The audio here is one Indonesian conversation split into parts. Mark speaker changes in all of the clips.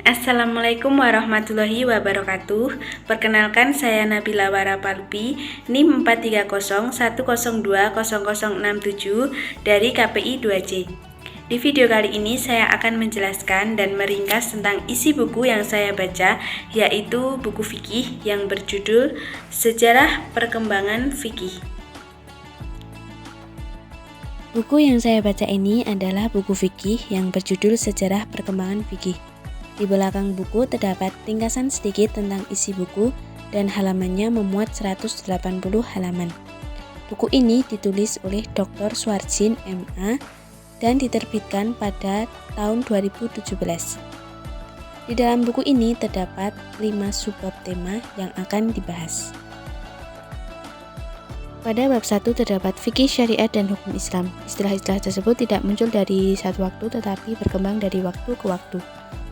Speaker 1: Assalamualaikum warahmatullahi wabarakatuh. Perkenalkan, saya Nabila Warapalpi, NIM 43010020067 dari KPI 2C. Di video kali ini saya akan menjelaskan dan meringkas tentang isi buku yang saya baca, yaitu buku fikih yang berjudul Sejarah Perkembangan Fikih.
Speaker 2: Buku yang saya baca ini adalah buku fikih yang berjudul Sejarah Perkembangan Fikih. Di belakang buku terdapat ringkasan sedikit tentang isi buku dan halamannya memuat 180 halaman. Buku ini ditulis oleh Dr. Suarjin MA dan diterbitkan pada tahun 2017. Di dalam buku ini terdapat 5 subbab tema yang akan dibahas. Pada bab 1 terdapat fikih, syariat, dan hukum Islam. Istilah-istilah tersebut tidak muncul dari satu waktu tetapi berkembang dari waktu ke waktu.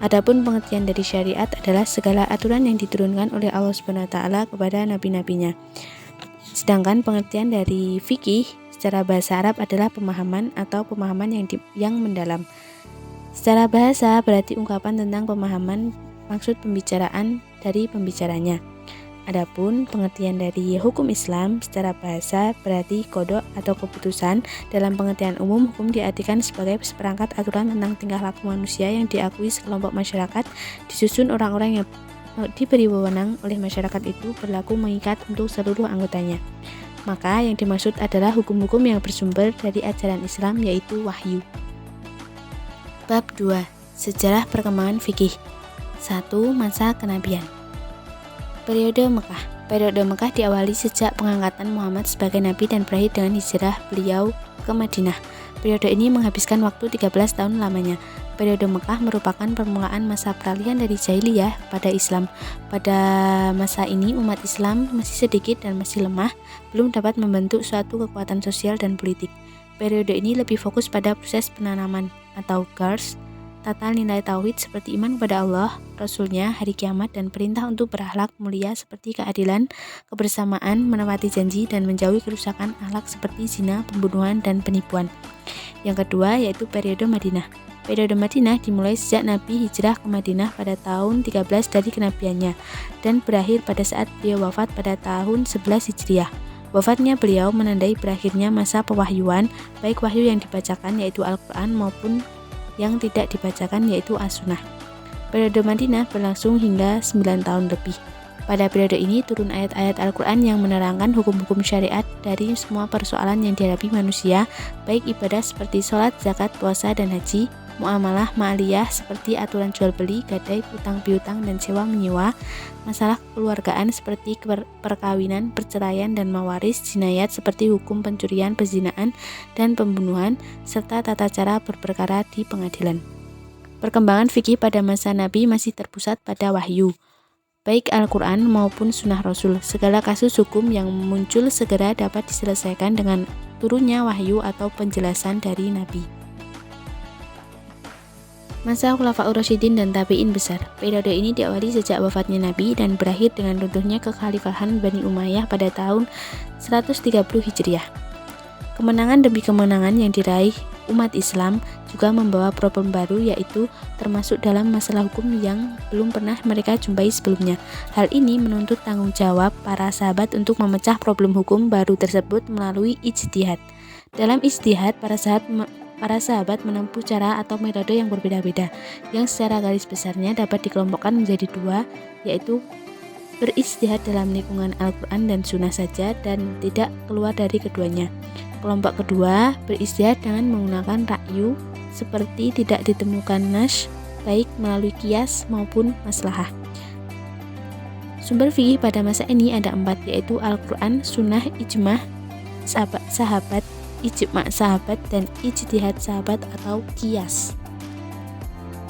Speaker 2: Adapun pengertian dari syariat adalah segala aturan yang diturunkan oleh Allah SWT kepada nabi-nabinya. Sedangkan pengertian dari fikih secara bahasa Arab adalah pemahaman atau pemahaman yang mendalam. Secara bahasa berarti ungkapan tentang pemahaman maksud pembicaraan dari pembicaranya. Adapun pengertian dari hukum Islam secara bahasa berarti qada atau keputusan. Dalam pengertian umum, hukum diartikan sebagai seperangkat aturan tentang tingkah laku manusia yang diakui sekelompok masyarakat, disusun orang-orang yang diberi wewenang oleh masyarakat itu, berlaku mengikat untuk seluruh anggotanya. Maka yang dimaksud adalah hukum-hukum yang bersumber dari ajaran Islam, yaitu wahyu. Bab 2. Sejarah Perkembangan Fikih. 1. Masa Kenabian. Periode Mekah. Periode Mekah diawali sejak pengangkatan Muhammad sebagai nabi dan berakhir dengan hijrah beliau ke Madinah. Periode ini menghabiskan waktu 13 tahun lamanya. Periode Mekah merupakan permulaan masa peralihan dari jahiliyah pada Islam. Pada masa ini umat Islam masih sedikit dan masih lemah, belum dapat membentuk suatu kekuatan sosial dan politik. Periode ini lebih fokus pada proses penanaman atau gars, tata nilai tauhid seperti iman kepada Allah, Rasulnya, hari kiamat, dan perintah untuk berakhlak mulia seperti keadilan, kebersamaan, menepati janji, dan menjauhi kerusakan akhlak seperti zina, pembunuhan, dan penipuan. Yang kedua yaitu periode Madinah. Periode Madinah dimulai sejak Nabi hijrah ke Madinah pada tahun 13 dari kenabiannya dan berakhir pada saat beliau wafat pada tahun 11 Hijriah. Wafatnya beliau menandai berakhirnya masa pewahyuan, baik wahyu yang dibacakan yaitu Al-Quran maupun yang tidak dibacakan yaitu As-Sunnah. Periode Madinah berlangsung hingga 9 tahun lebih. Pada periode ini turun ayat-ayat Al-Quran yang menerangkan hukum-hukum syariat dari semua persoalan yang dihadapi manusia, baik ibadah seperti sholat, zakat, puasa, dan haji, muamalah ma'aliyah seperti aturan jual beli, gadai, utang piutang, dan sewa menyewa, masalah keluargaan seperti perkawinan, perceraian, dan mawaris, jinayat seperti hukum pencurian, perzinaan, dan pembunuhan, serta tata cara berperkara di pengadilan. Perkembangan fikih pada masa Nabi masih terpusat pada wahyu, baik Al-Quran maupun Sunnah Rasul. Segala kasus hukum yang muncul segera dapat diselesaikan dengan turunnya wahyu atau penjelasan dari Nabi. Masa Khulafaur Rasyidin dan Tabi'in besar. Periode ini diawali sejak wafatnya Nabi dan berakhir dengan runtuhnya kekhalifahan Bani Umayyah pada tahun 130 Hijriah. Kemenangan demi kemenangan yang diraih umat Islam juga membawa problem baru, yaitu termasuk dalam masalah hukum yang belum pernah mereka jumpai sebelumnya. Hal ini menuntut tanggung jawab para sahabat untuk memecah problem hukum baru tersebut melalui ijtihad. Dalam ijtihad, para sahabat menempuh cara atau metode yang berbeda-beda, yang secara garis besarnya dapat dikelompokkan menjadi dua, yaitu berijtihad dalam lingkungan Al-Quran dan Sunnah saja dan tidak keluar dari keduanya. Kelompok kedua berijtihad dengan menggunakan ra'yu, seperti tidak ditemukan nas, baik melalui qiyas maupun maslahah. Sumber fikih pada masa ini ada 4, yaitu Al-Quran, Sunnah, ijma' sahabat, ijma' sahabat, dan ijtihad sahabat atau qiyas.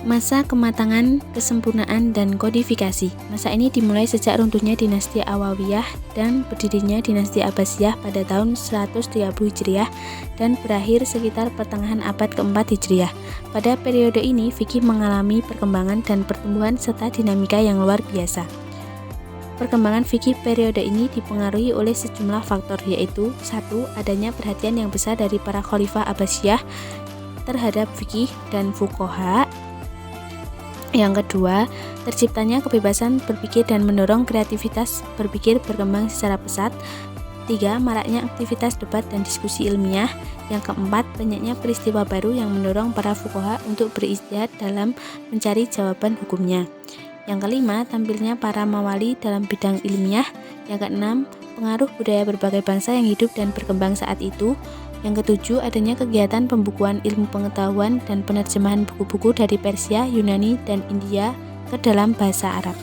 Speaker 2: Masa kematangan, kesempurnaan, dan kodifikasi. Masa ini dimulai sejak runtuhnya dinasti Awawiyah dan berdirinya dinasti Abbasiyah pada tahun 130 Hijriah dan berakhir sekitar pertengahan abad keempat Hijriah. Pada periode ini, fikih mengalami perkembangan dan pertumbuhan serta dinamika yang luar biasa. Perkembangan fikih periode ini dipengaruhi oleh sejumlah faktor, yaitu 1. Adanya perhatian yang besar dari para khalifah Abbasiyah terhadap fikih dan fuqaha. Yang kedua, terciptanya kebebasan berpikir dan mendorong kreativitas berpikir berkembang secara pesat. 3. Maraknya aktivitas debat dan diskusi ilmiah. Yang keempat, banyaknya peristiwa baru yang mendorong para fuqaha untuk berijtihad dalam mencari jawaban hukumnya. Yang kelima, tampilnya para mawali dalam bidang ilmiah. Yang keenam, pengaruh budaya berbagai bangsa yang hidup dan berkembang saat itu. Yang ketujuh, adanya kegiatan pembukuan ilmu pengetahuan dan penerjemahan buku-buku dari Persia, Yunani, dan India ke dalam bahasa Arab.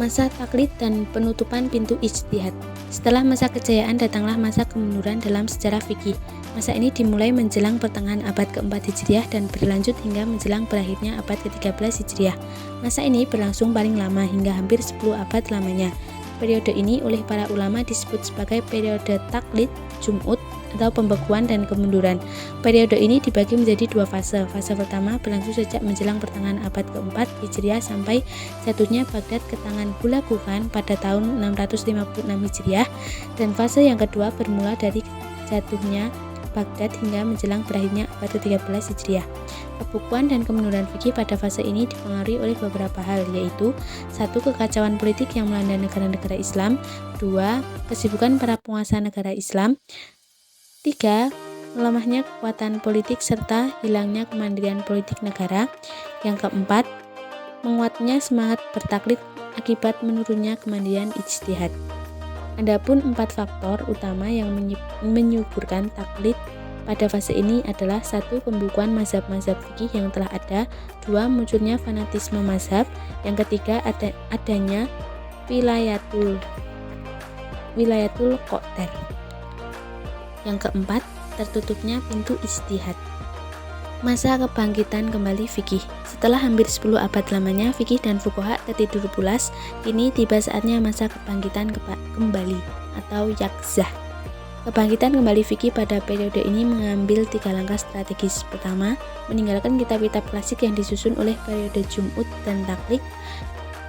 Speaker 2: Masa taklid dan penutupan pintu ijtihad. Setelah masa kejayaan datanglah masa kemunduran dalam sejarah fikih. Masa ini dimulai menjelang pertengahan abad ke-4 Hijriah dan berlanjut hingga menjelang berakhirnya abad ke-13 Hijriah. Masa ini berlangsung paling lama hingga hampir 10 abad lamanya. Periode ini oleh para ulama disebut sebagai periode taklid, jum'ud, atau pembekuan dan kemunduran. Periode ini dibagi menjadi dua fase. Fase pertama berlangsung sejak menjelang pertengahan abad ke-4 Hijriah sampai jatuhnya Baghdad ke tangan Hulagu Khan pada tahun 656 Hijriah, dan fase yang kedua bermula dari jatuhnya Baghdad hingga menjelang berakhirnya abad ke-13 Hijriah. Pembekuan dan kemunduran fikih pada fase ini dipengaruhi oleh beberapa hal, yaitu 1. Kekacauan politik yang melanda negara-negara Islam. 2. Kesibukan para penguasa negara Islam. 3. Melemahnya kekuatan politik serta hilangnya kemandirian politik negara. Yang keempat, menguatnya semangat bertaklid akibat menurunnya kemandirian ijtihad. Adapun 4 faktor utama yang menyuburkan taklid pada fase ini adalah 1. Pembukuan mazhab-mazhab fikih yang telah ada. 2. Munculnya fanatisme mazhab. Yang ketiga, adanya wilayatul qadar. Yang keempat, tertutupnya pintu ijtihad. Masa kebangkitan kembali fikih. Setelah hampir 10 abad lamanya fikih dan fuqaha tertidur pulas, kini tiba saatnya masa kebangkitan kembali atau yakzah. Kebangkitan kembali fikih pada periode ini mengambil 3 langkah strategis. Pertama, meninggalkan kitab-kitab klasik yang disusun oleh periode jum'ud dan taklid.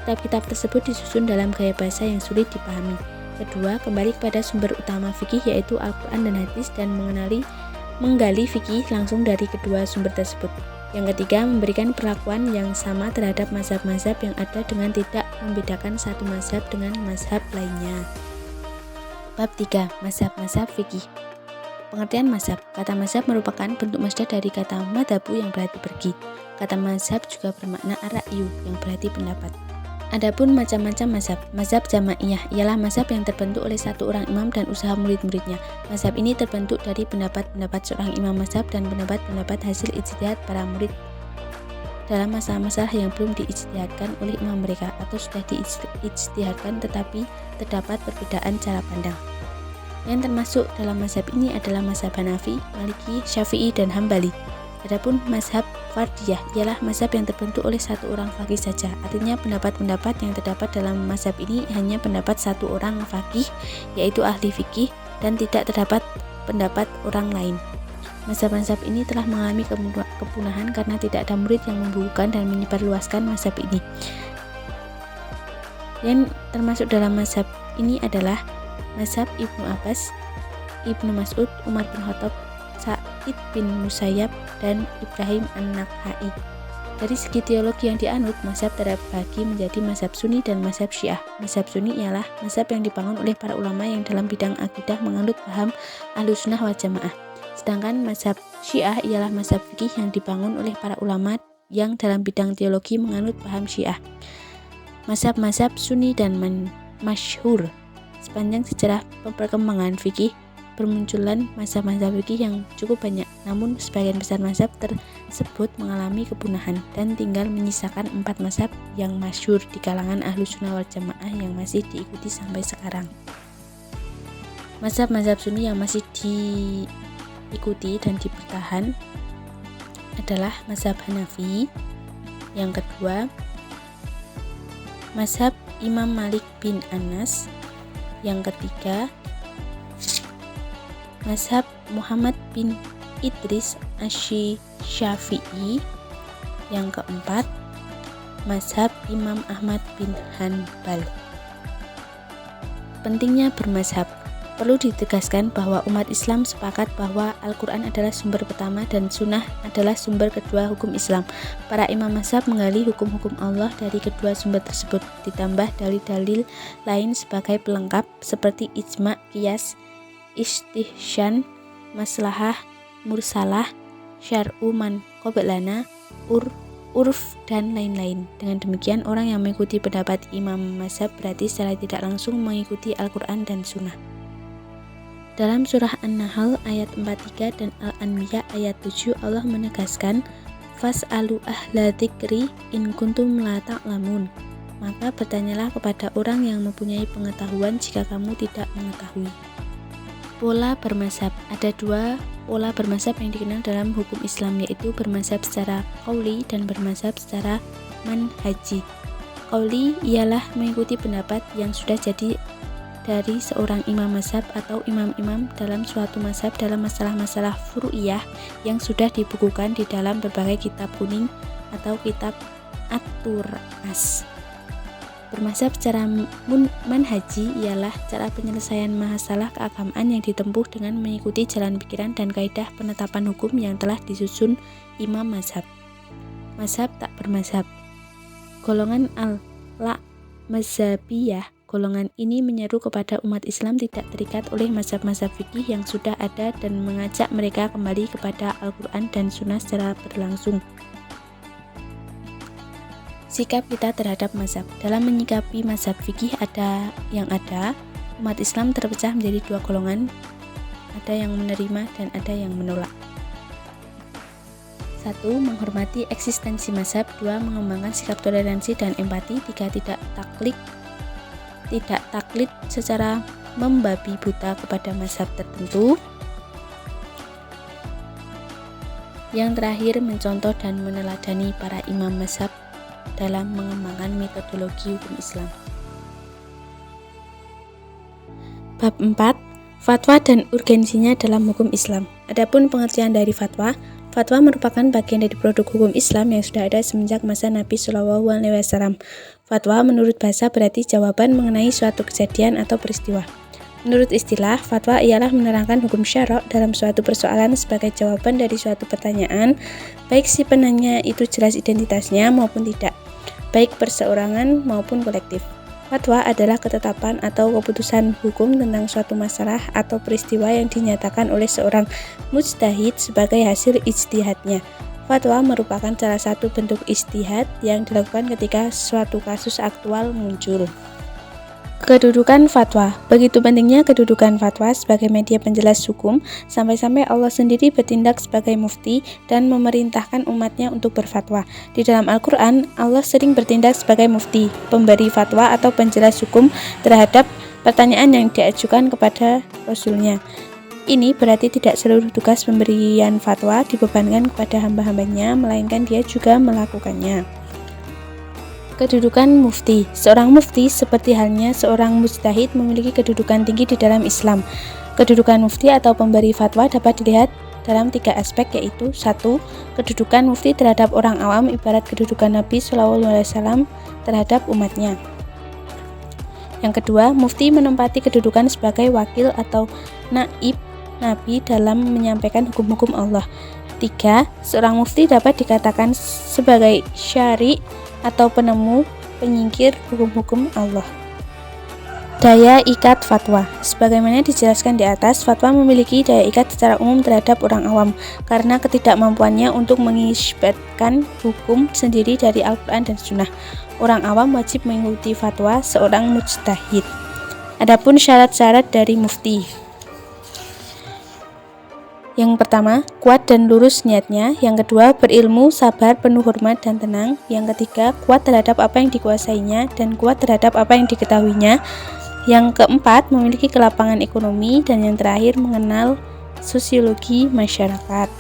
Speaker 2: Kitab-kitab tersebut disusun dalam gaya bahasa yang sulit dipahami. Kedua, kembali kepada sumber utama fikih yaitu Al-Quran dan hadis dan menggali fikih langsung dari kedua sumber tersebut. Yang ketiga, memberikan perlakuan yang sama terhadap mazhab-mazhab yang ada dengan tidak membedakan satu mazhab dengan mazhab lainnya. Bab 3. Mazhab-mazhab fikih. Pengertian mazhab. Kata mazhab merupakan bentuk masdar dari kata madhabu yang berarti pergi. Kata mazhab juga bermakna ar-ra'yu yang berarti pendapat. Adapun macam-macam mazhab. Mazhab jamaiyah ialah mazhab yang terbentuk oleh satu orang imam dan usaha murid-muridnya. Mazhab ini terbentuk dari pendapat-pendapat seorang imam mazhab dan pendapat-pendapat hasil ijtihad para murid dalam masalah-masalah yang belum diijtihadkan oleh imam mereka atau sudah diijtihadkan tetapi terdapat perbedaan cara pandang. Yang termasuk dalam mazhab ini adalah mazhab Hanafi, Maliki, Syafi'i, dan Hambali. Adapun mazhab fardiyah ialah mazhab yang terbentuk oleh satu orang faqih saja. Artinya pendapat-pendapat yang terdapat dalam mazhab ini hanya pendapat satu orang faqih, yaitu ahli fikih, dan tidak terdapat pendapat orang lain. Mazhab-mazhab ini telah mengalami kepunahan karena tidak ada murid yang membukukan dan menyebarluaskan mazhab ini. Yang termasuk dalam mazhab ini adalah mazhab Ibnu Abbas, Ibnu Mas'ud, Umar bin Khattab, Sa'id bin Musayyab, dan Ibrahim an-Nakhai. Dari segi teologi yang dianut, mazhab terbagi menjadi mazhab Sunni dan mazhab Syiah. Mazhab Sunni ialah mazhab yang dibangun oleh para ulama yang dalam bidang akidah menganut paham Ahlussunnah wal Jamaah. Sedangkan mazhab Syiah ialah mazhab fikih yang dibangun oleh para ulama yang dalam bidang teologi menganut paham Syiah. Mazhab-mazhab Sunni dan masyhur. Sepanjang sejarah perkembangan fikih, bermunculan mazhab-mazhab fikih yang cukup banyak, namun sebagian besar mazhab tersebut mengalami kepunahan dan tinggal menyisakan 4 mazhab yang masyhur di kalangan Ahlussunnah wal Jamaah yang masih diikuti sampai sekarang. Mazhab-mazhab Sunni yang masih diikuti dan dipertahan adalah mazhab Hanafi. Yang kedua, mazhab Imam Malik bin Anas. Yang ketiga, mazhab Muhammad bin Idris Asy-Syafi'i. Yang keempat, mazhab Imam Ahmad bin Hanbal. Pentingnya bermazhab. Perlu ditegaskan bahwa umat Islam sepakat bahwa Al-Quran adalah sumber pertama dan Sunnah adalah sumber kedua hukum Islam. Para imam mazhab menggali hukum-hukum Allah dari kedua sumber tersebut, ditambah dalil-dalil lain sebagai pelengkap seperti ijma, qiyas, istihsan, maslahah, mursalah, syar'u man qablana, urf, dan lain-lain. Dengan demikian, orang yang mengikuti pendapat imam mazhab berarti secara tidak langsung mengikuti Al-Quran dan Sunnah. Dalam surah An-Nahl ayat 43 dan Al-Anbiya ayat 7, Allah menegaskan, Fas'alu ahla dzikri in kuntum la ta'lamun. Maka bertanyalah kepada orang yang mempunyai pengetahuan jika kamu tidak mengetahui. Pola bermazhab. Ada dua pola bermazhab yang dikenal dalam hukum Islam, yaitu bermazhab secara qauli dan bermazhab secara manhaji. Qauli ialah mengikuti pendapat yang sudah jadi dari seorang imam mazhab atau imam-imam dalam suatu mazhab dalam masalah-masalah furu'iyah yang sudah dibukukan di dalam berbagai kitab kuning atau kitab at-turas. Bermazhab secara manhaji ialah cara penyelesaian masalah keagamaan yang ditempuh dengan mengikuti jalan pikiran dan kaidah penetapan hukum yang telah disusun imam mazhab. Mazhab tak bermazhab. Golongan al-mazhabiyah. Golongan ini menyeru kepada umat Islam tidak terikat oleh mazhab-mazhab fikih yang sudah ada dan mengajak mereka kembali kepada Al-Quran dan Sunnah secara berlangsung. Sikap kita terhadap mazhab. Dalam menyikapi mazhab fikih umat Islam terpecah menjadi dua golongan, ada yang menerima dan ada yang menolak. 1. Menghormati eksistensi mazhab. 2. Mengembangkan sikap toleransi dan empati. 3. Tidak taklid secara membabi buta kepada mazhab tertentu. Yang terakhir, mencontoh dan meneladani para imam mazhab dalam mengembangkan metodologi hukum Islam. Bab 4. Fatwa dan urgensinya dalam hukum Islam. Adapun pengertian dari fatwa, fatwa merupakan bagian dari produk hukum Islam yang sudah ada semenjak masa Nabi SAW. Fatwa menurut bahasa berarti jawaban mengenai suatu kejadian atau peristiwa. Menurut istilah, fatwa ialah menerangkan hukum syara' dalam suatu persoalan sebagai jawaban dari suatu pertanyaan, baik si penanya itu jelas identitasnya maupun tidak, baik perseorangan maupun kolektif. Fatwa adalah ketetapan atau keputusan hukum tentang suatu masalah atau peristiwa yang dinyatakan oleh seorang mujtahid sebagai hasil ijtihadnya. Fatwa merupakan salah satu bentuk ijtihad yang dilakukan ketika suatu kasus aktual muncul. Kedudukan fatwa. Begitu pentingnya kedudukan fatwa sebagai media penjelas hukum, sampai-sampai Allah sendiri bertindak sebagai mufti dan memerintahkan umatnya untuk berfatwa. Di dalam Al-Quran, Allah sering bertindak sebagai mufti, pemberi fatwa atau penjelas hukum terhadap pertanyaan yang diajukan kepada Rasulnya. Ini berarti tidak seluruh tugas pemberian fatwa dibebankan kepada hamba-hambanya, melainkan dia juga melakukannya. Kedudukan mufti. Seorang mufti seperti halnya seorang mujtahid memiliki kedudukan tinggi di dalam Islam. Kedudukan mufti atau pemberi fatwa dapat dilihat dalam 3 aspek, yaitu 1. Kedudukan mufti terhadap orang awam ibarat kedudukan Nabi SAW terhadap umatnya. Yang kedua, mufti menempati kedudukan sebagai wakil atau naib Nabi dalam menyampaikan hukum-hukum Allah. 3. Seorang mufti dapat dikatakan sebagai syari' atau penemu, penyingkir hukum-hukum Allah. Daya ikat fatwa. Sebagaimana dijelaskan di atas, fatwa memiliki daya ikat secara umum terhadap orang awam karena ketidakmampuannya untuk mengisbatkan hukum sendiri dari Al-Quran dan Sunnah. Orang awam wajib mengikuti fatwa seorang mujtahid. Adapun syarat-syarat dari mufti. Yang pertama, kuat dan lurus niatnya. Yang kedua, berilmu, sabar, penuh hormat dan tenang. Yang ketiga, kuat terhadap apa yang dikuasainya dan kuat terhadap apa yang diketahuinya. Yang keempat, memiliki kelapangan ekonomi. Dan yang terakhir, mengenal sosiologi masyarakat.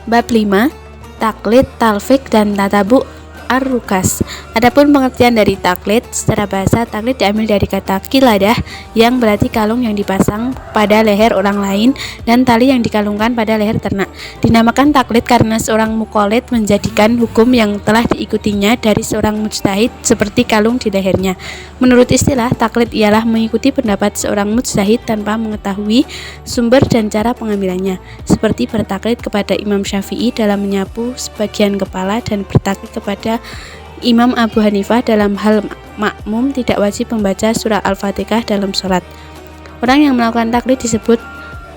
Speaker 2: Bab 5. Taklid, talfik, dan tatabu ar-rukas. Adapun pengertian dari taklid, secara bahasa taklid diambil dari kata kiladah yang berarti kalung yang dipasang pada leher orang lain dan tali yang dikalungkan pada leher ternak. Dinamakan taklid karena seorang muqallid menjadikan hukum yang telah diikutinya dari seorang mujtahid seperti kalung di lehernya. Menurut istilah, taklid ialah mengikuti pendapat seorang mujtahid tanpa mengetahui sumber dan cara pengambilannya, seperti bertaklid kepada Imam Syafi'i dalam menyapu sebagian kepala dan bertaklid kepada Imam Abu Hanifah dalam hal makmum tidak wajib membaca surah Al-Fatihah dalam sholat. Orang yang melakukan taklid disebut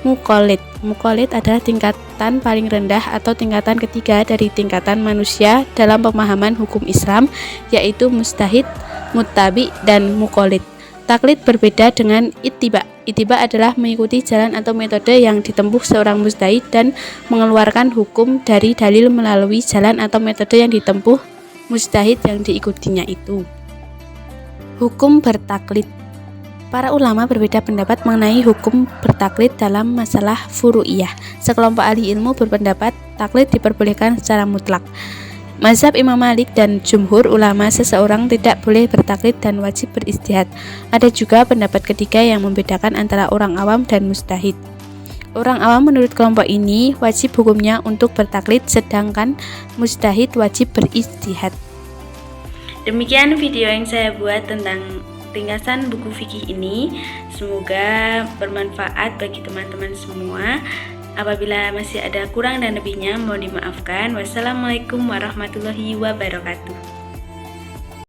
Speaker 2: muqallid. Muqallid adalah tingkatan paling rendah atau tingkatan ketiga dari tingkatan manusia dalam pemahaman hukum Islam, yaitu mujtahid, muttabi, dan muqallid. Taklid berbeda dengan ittiba. Ittiba adalah mengikuti jalan atau metode yang ditempuh seorang mujtahid dan mengeluarkan hukum dari dalil melalui jalan atau metode yang ditempuh mujtahid yang diikutinya itu. Hukum bertaklid. Para ulama berbeda pendapat mengenai hukum bertaklid dalam masalah furu'iyah. Sekelompok ahli ilmu berpendapat taklid diperbolehkan secara mutlak. Mazhab Imam Malik dan jumhur ulama seseorang tidak boleh bertaklid dan wajib beristihad. Ada juga pendapat ketiga yang membedakan antara orang awam dan mujtahid. Orang awam menurut kelompok ini wajib hukumnya untuk bertaklid, sedangkan mujtahid wajib beristihad.
Speaker 1: Demikian video yang saya buat tentang ringkasan buku fikih ini. Semoga bermanfaat bagi teman-teman semua. Apabila masih ada kurang dan lebihnya mohon dimaafkan. Wassalamualaikum warahmatullahi wabarakatuh.